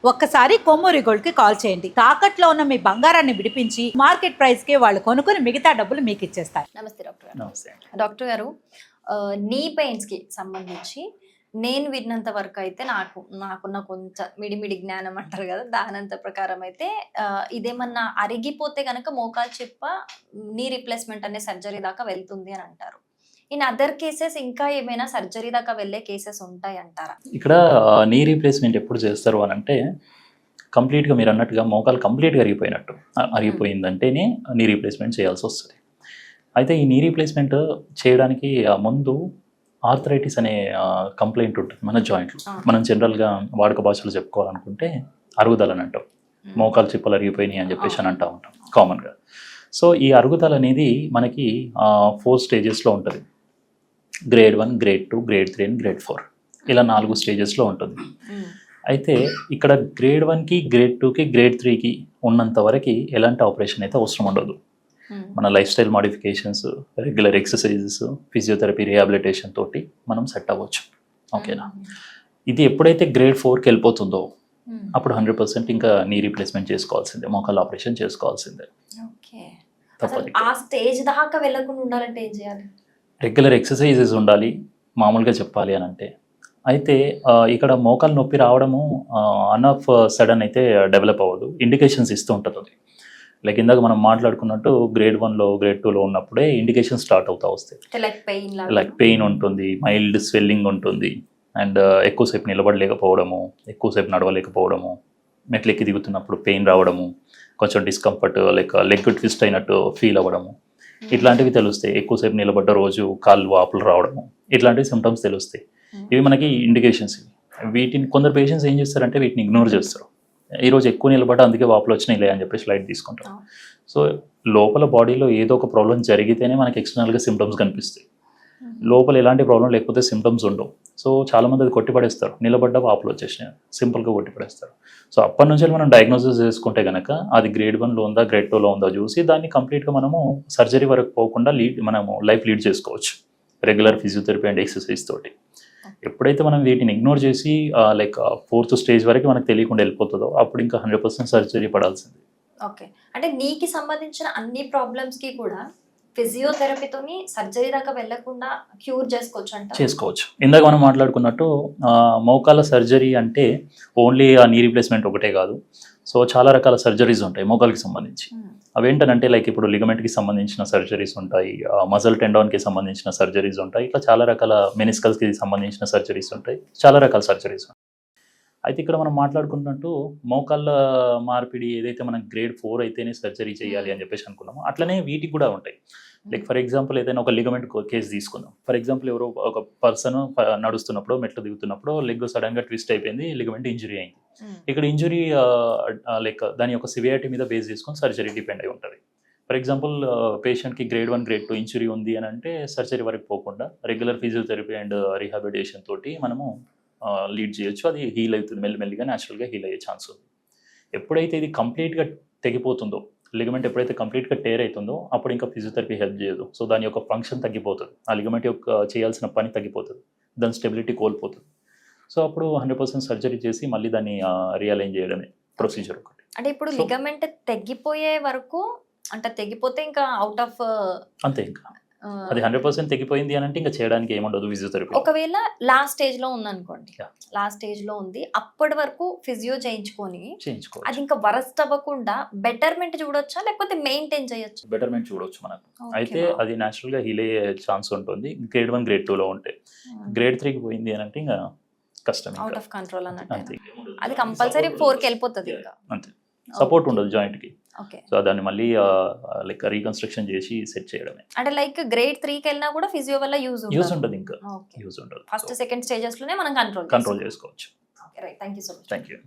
ఒక్కసారి కొమ్మూరి గోల్డ్ కి కాల్ చేయండి. తాకట్లో ఉన్న మీ బంగారాన్ని విడిపించి మార్కెట్ ప్రైస్ కి వాళ్ళు కొనుక్కుని మిగతా డబ్బులు మీకు ఇచ్చేస్తారు. నమస్తే డాక్టర్ గారు. నమస్తే. డాక్టర్ గారు, నీ పెయిన్స్ కి సంబంధించి నేను విన్నంత వరకు అయితే నాకున్న కొంచెం మిడిమిడి జ్ఞానం అంటారు కదా, దానంత ప్రకారం అయితే ఇదేమన్నా అరిగిపోతే గనక మోకాలు చిప్ప నీ రీప్లేస్మెంట్ అనే సర్జరీ దాకా వెళ్తుంది అని అంటారు. ఇన్ అదర్ కేసెస్ ఇంకా ఏమైనా సర్జరీ దాకా వెళ్ళే కేసెస్ ఉంటాయి అంటారా? ఇక్కడ నీ రీప్లేస్మెంట్ ఎప్పుడు చేస్తారు అని అంటే, కంప్లీట్గా మీరు అన్నట్టుగా మోకాలు కంప్లీట్గా అరిగిపోయిందంటేనే నీ రీప్లేస్మెంట్ చేయాల్సి వస్తుంది. అయితే ఈ నీ రీప్లేస్మెంట్ చేయడానికి ముందు ఆర్థరైటిస్ అనే కంప్లైంట్ ఉంటుంది మన జాయింట్లో. మనం జనరల్గా వాడుక భాషలో చెప్పుకోవాలనుకుంటే అరుగుదల అని అంటాం. మోకాలు చిప్పలు అరిగిపోయినాయి అని చెప్పేసి అని అంటూ ఉంటాం కామన్గా. సో ఈ అరుగుదల అనేది మనకి 4 స్టేజెస్లో ఉంటుంది. Grade 1, grade 2, grade 3 and grade 4 ఇలా 4 స్టేజెస్లో ఉంటుంది. అయితే ఇక్కడ గ్రేడ్ 1కి, గ్రేడ్ 2కి, గ్రేడ్ 3కి ఉన్నంత వరకు ఎలాంటి ఆపరేషన్ అయితే అవసరం ఉండదు. మన life style modifications, regular exercises, physiotherapy, rehabilitation తోటి మనం సెట్ అవ్వచ్చు. ఓకేనా? ఇది ఎప్పుడైతే గ్రేడ్ 4కి వెళ్ళిపోతుందో అప్పుడు 100% ఇంకా నీ రీప్లేస్మెంట్ చేసుకోవాల్సిందే, మోకాలు ఆపరేషన్ చేసుకోవాల్సిందే. ఆ స్టేజ్ దాకా వెళ్ళకుండా ఉండాలంటే ఏం చేయాలి? రెగ్యులర్ ఎక్సర్సైజెస్ ఉండాలి మామూలుగా చెప్పాలి అని అంటే. అయితే ఇక్కడ మోకాలు నొప్పి రావడము అన్ఆఫ్ సడన్ అయితే డెవలప్ అవ్వదు, ఇండికేషన్స్ ఇస్తూ ఉంటుంది అది. లైక్ ఇందాక మనం మాట్లాడుకున్నట్టు గ్రేడ్ 1లో, గ్రేడ్ 2లో ఉన్నప్పుడే ఇండికేషన్ స్టార్ట్ అవుతా వస్తాయి. లైక్ పెయిన్ ఉంటుంది, మైల్డ్ స్వెల్లింగ్ ఉంటుంది, అండ్ ఎక్కువసేపు నిలబడలేకపోవడము, ఎక్కువసేపు నడవలేకపోవడము, మెట్లెక్కి దిగుతున్నప్పుడు పెయిన్ రావడము, కొంచెం డిస్కంఫర్ట్ లైక్ లెగ్ ట్విస్ట్ అయినట్టు ఫీల్ అవ్వడము, ఇట్లాంటివి తెలుస్తాయి. ఎక్కువసేపు నిలబడ్డ రోజు కాళ్ళు వాపులు రావడము, ఇట్లాంటివి సిమ్టమ్స్ తెలుస్తాయి. ఇవి మనకి ఇండికేషన్స్. వీటిని కొందరు పేషెంట్స్ ఏం చేస్తారంటే వీటిని ఇగ్నోర్ చేస్తారు. ఈరోజు ఎక్కువ నిలబడ్డ అందుకే వాపులు వచ్చినాయిలే అని చెప్పేసి లైట్ తీసుకుంటారు. సో లోపల బాడీలో ఏదో ఒక ప్రాబ్లం జరిగితేనే మనకి ఎక్స్టర్నల్గా సిమ్టమ్స్ కనిపిస్తాయి. లోపల ఎలాంటి ప్రాబ్లం లేకపోతే సిమ్టమ్స్ ఉండవు. సో చాలామంది అది కొట్టిపడేస్తారు, నిలబడ్డ వాపులు వచ్చేసినాయి సింపుల్గా కొట్టిపడేస్తారు. సో అప్పటి నుంచి మనం డయాగ్నోసిస్ చేసుకుంటే కనుక అది గ్రేడ్ 1లో ఉందా, గ్రేడ్ 2లో ఉందా చూసి దాన్ని కంప్లీట్గా మనము సర్జరీ వరకు పోకుండా మనము లైఫ్ లీడ్ చేసుకోవచ్చు రెగ్యులర్ ఫిజియోథెరపీ అండ్ ఎక్సర్సైజ్ తోటి. ఎప్పుడైతే మనం వీటిని ఇగ్నోర్ చేసి లైక్ 4th స్టేజ్ వరకు మనకు తెలియకుండా వెళ్ళిపోతుందో అప్పుడు ఇంకా 100% సర్జరీ పడాల్సింది. ఓకే, అంటే నీకు సంబంధించిన అన్ని ప్రాబ్లమ్స్కి కూడా ఫిజియోథెరపీతోని సర్జరీ దాకా వెళ్లకుండా క్యూర్ చేసుకోవచ్చు. ఇందాక మనం మాట్లాడుకున్నట్టు మోకాల సర్జరీ అంటే ఓన్లీ ఆ నీ రీప్లేస్మెంట్ ఒకటే కాదు. సో చాలా రకాల సర్జరీస్ ఉంటాయి మోకాలకి సంబంధించి. అవేంటంటే లైక్ ఇప్పుడు లిగమెంట్కి సంబంధించిన సర్జరీస్ ఉంటాయి, మజిల్ టెండాన్కి సంబంధించిన సర్జరీస్ ఉంటాయి, ఇట్లా చాలా రకాల మెనిస్కల్స్కి సంబంధించిన సర్జరీస్ ఉంటాయి, చాలా రకాల సర్జరీస్ ఉంటాయి. అయితే ఇక్కడ మనం మాట్లాడుకున్నట్టు మోకాళ్ళ మార్పిడి ఏదైతే మనం గ్రేడ్ 4 అయితేనే సర్జరీ చేయాలి అని చెప్పేసి అనుకున్నామో అట్లనే వీటికి కూడా ఉంటాయి. లైక్ ఫర్ ఎగ్జాంపుల్ ఏదైనా ఒక లిగమెంట్ కేసు తీసుకుందాం. ఫర్ ఎగ్జాంపుల్ ఎవరో ఒక పర్సన్ నడుస్తున్నప్పుడు, మెట్లు దిగుతున్నప్పుడు లెగ్ సడన్గా ట్విస్ట్ అయిపోయింది, లిగమెంట్ ఇంజురీ అయింది. ఇక్కడ ఇంజురీ లైక్ దాని యొక్క సివియారిటీ మీద బేస్ చేసుకొని సర్జరీ డిపెండ్ అయి ఉంటుంది. ఫర్ ఎగ్జాంపుల్ పేషెంట్కి గ్రేడ్ 1, గ్రేడ్ 2 ఇంజురీ ఉంది అని అంటే సర్జరీ వరకు పోకుండా రెగ్యులర్ ఫిజియోథెరపీ అండ్ రిహాబిలిటేషన్ తోటి మనము లీడ్ చేయొచ్చు. అది హీల్ అవుతుంది, మెల్లిమెల్లిగా న్యాచురల్గా హీల్ అయ్యే ఛాన్స్ ఉంది. ఎప్పుడైతే ఇది కంప్లీట్గా తెగిపోతుందో, లిగమెంట్ ఎప్పుడైతే కంప్లీట్గా టేర్ అవుతుందో అప్పుడు ఇంకా ఫిజియోథెరపీ హెల్ప్ చేయదు. సో దాని యొక్క ఫంక్షన్ తగ్గిపోతుంది, ఆ లిగమెంట్ యొక్క చేయాల్సిన పని తగ్గిపోతుంది, దాని స్టెబిలిటీ కోల్పోతుంది. సో అప్పుడు 100% సర్జరీ చేసి మళ్ళీ దాన్ని రియలైన్ చేయడమే ప్రొసీజర్ ఒకటి. అంటే ఇప్పుడు లిగమెంట్ తెగిపోయే వరకు, అంటే తెగిపోతే ఇంకా అవుట్ ఆఫ్ అంతే, ఇంకా అది 100% తెగిపోయింది అని అంటే ఇంకా చేయడానికి ఏముండదు ఫిజియోథెరపీ. ఒకవేళ లాస్ట్ స్టేజ్ లో ఉందనుకోండి, లాస్ట్ స్టేజ్ లో ఉంది, అప్పటి వరకు ఫిజియో చేయించుకొని అది ఇంకా వరస్ట్ అవ్వకుండా బెటర్మెంట్ చూడొచ్చా లేకపోతే మెయింటైన్ చేయొచ్చు? బెటర్మెంట్ చూడొచ్చు మనకు. అయితే అది న్యాచురల్ గా హీల్ అయ్యే ఛాన్స్ ఉంటుంది గ్రేడ్ 1, గ్రేడ్ 2లో ఉంటే. గ్రేడ్ 3కి పోయింది అని అంటే ఇంకా కష్టం, అవుట్ ఆఫ్ కంట్రోల్ అన్నట్టు. అది కంపల్సరీ 4కి వెళ్ళిపోతుంది ఇంకా. అంతే, సపోర్ట్ ఉండదు జాయింట్ కి. ఓకే, సో దాన్ని మళ్ళీ లైక్ రీకన్స్ట్రక్షన్ చేసి సెట్ చేయడమే. అంటే లైక్ గ్రేడ్ 3కి వెళ్ళినా కూడా ఫిజియో వల్ల యూజ్ ఉంటుంది ఇంకా. యూజ్ ఉండదు. ఫస్ట్ సెకండ్ స్టేజెస్ లోనే మనం కంట్రోల్ చేసుకోవచ్చు. Okay, right. Thank you so much. Thank you.